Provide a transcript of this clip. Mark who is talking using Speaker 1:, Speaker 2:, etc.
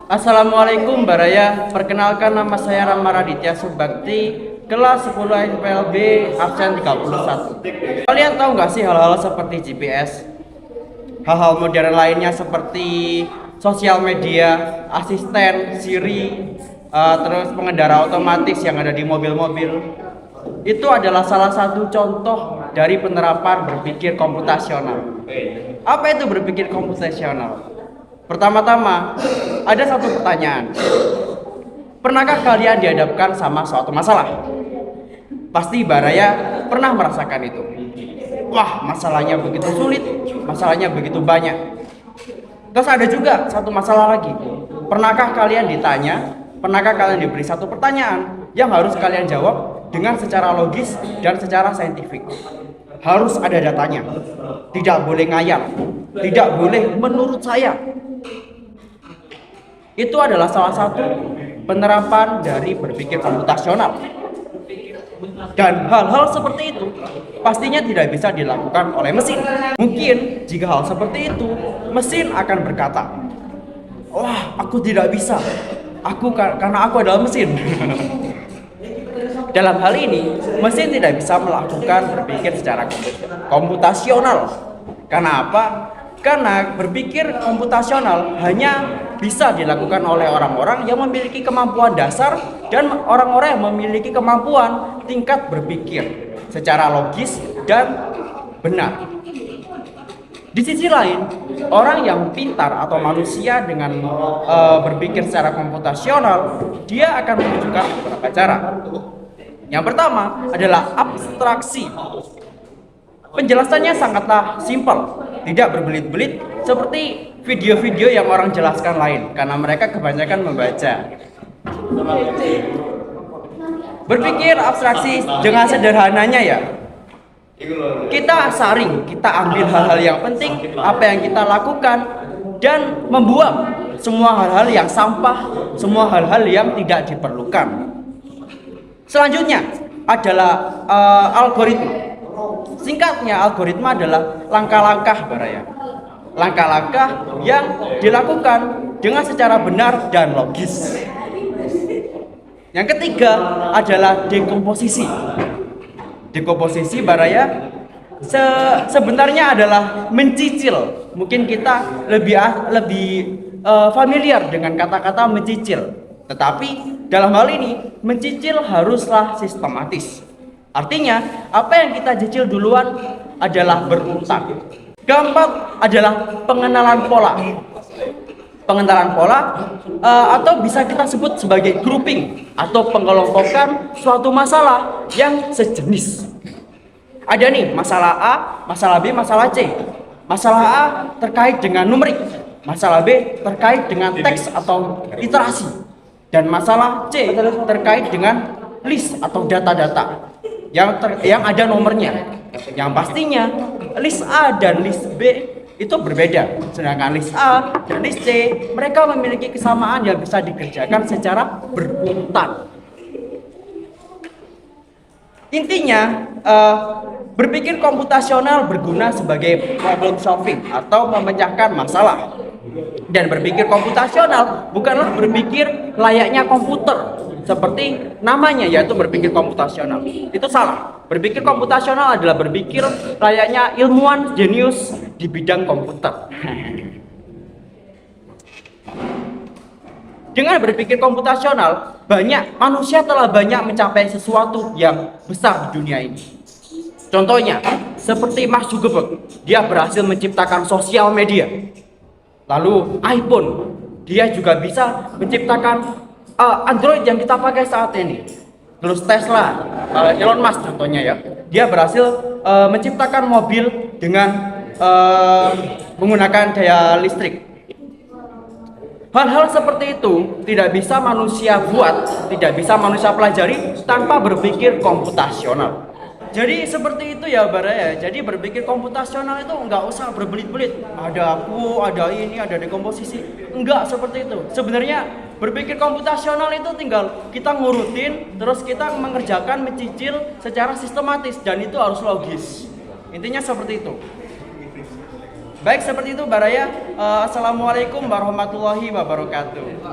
Speaker 1: Assalamualaikum Baraya, perkenalkan nama saya Rama Raditya Subakti, kelas 10 NPLB, absen 31. Kalian tahu nggak sih hal-hal seperti GPS? Hal-hal modern lainnya seperti sosial media, asisten, Siri, terus pengendara otomatis yang ada di mobil-mobil. Itu adalah salah satu contoh dari penerapan berpikir komputasional. Apa itu berpikir komputasional? Pertama-tama, ada satu pertanyaan. Pernahkah kalian dihadapkan sama suatu masalah? Pasti Baraya pernah merasakan itu. Wah, masalahnya begitu sulit, masalahnya begitu banyak. Terus ada juga satu masalah lagi. Pernahkah kalian ditanya, pernahkah kalian diberi satu pertanyaan yang harus kalian jawab dengan secara logis dan secara saintifik? Harus ada datanya. Tidak boleh ngayal. Tidak boleh menurut saya. Itu adalah salah satu penerapan dari berpikir komputasional. Dan hal-hal seperti itu pastinya tidak bisa dilakukan oleh mesin. Mungkin jika hal seperti itu, mesin akan berkata, "Wah, aku tidak bisa. Karena aku adalah mesin." Dalam hal ini, mesin tidak bisa melakukan berpikir secara komputasional. Karena apa? Karena berpikir komputasional hanya bisa dilakukan oleh orang-orang yang memiliki kemampuan dasar dan orang-orang yang memiliki kemampuan tingkat berpikir secara logis dan benar. Di sisi lain, orang yang pintar atau manusia dengan berpikir secara komputasional, dia akan menunjukkan beberapa cara. Yang pertama adalah abstraksi. Penjelasannya sangatlah simpel, tidak berbelit-belit seperti video-video yang orang jelaskan lain, karena mereka kebanyakan membaca. Berpikir abstraksi dengan sederhananya ya, kita saring, kita ambil hal-hal yang penting, apa yang kita lakukan, dan membuang semua hal-hal yang sampah, semua hal-hal yang tidak diperlukan. Selanjutnya adalah algoritma. Singkatnya, algoritma adalah langkah-langkah Baraya. Langkah-langkah yang dilakukan dengan secara benar dan logis. Yang ketiga adalah dekomposisi. Dekomposisi Baraya sebenarnya adalah mencicil. Mungkin kita lebih familiar dengan kata-kata mencicil. Tetapi dalam hal ini mencicil haruslah sistematis. Artinya, apa yang kita cicil duluan adalah berurutan. Keempat adalah pengenalan pola. Pengenalan pola atau bisa kita sebut sebagai grouping atau pengelompokan suatu masalah yang sejenis. Ada nih masalah A, masalah B, masalah C. Masalah A terkait dengan numerik, masalah B terkait dengan teks atau literasi, dan masalah C terkait dengan list atau data-data yang ada nomornya. Yang pastinya list A dan list B itu berbeda. Sedangkan list A dan list C mereka memiliki kesamaan yang bisa dikerjakan secara berurutan. Intinya berpikir komputasional berguna sebagai problem solving atau memecahkan masalah. Dan berpikir komputasional bukanlah berpikir layaknya komputer seperti namanya, yaitu berpikir komputasional. Itu salah. Berpikir komputasional adalah berpikir layaknya ilmuwan jenius di bidang komputer. Dengan berpikir komputasional, manusia telah banyak mencapai sesuatu yang besar di dunia ini. Contohnya, seperti Mark Zuckerberg, dia berhasil menciptakan sosial media. Lalu iPhone, dia juga bisa menciptakan Android yang kita pakai saat ini. Terus Tesla, Elon Musk contohnya ya, dia berhasil menciptakan mobil dengan menggunakan daya listrik. Hal-hal seperti itu tidak bisa manusia buat, tidak bisa manusia pelajari tanpa berpikir komputasional. Jadi seperti itu ya Baraya. Jadi berpikir komputasional itu nggak usah berbelit-belit. Ada aku, ada ini, ada dekomposisi. Enggak seperti itu. Sebenarnya berpikir komputasional itu tinggal kita ngurutin, terus kita mengerjakan, mencicil secara sistematis, dan itu harus logis. Intinya seperti itu. Baik seperti itu Baraya. Assalamualaikum warahmatullahi wabarakatuh.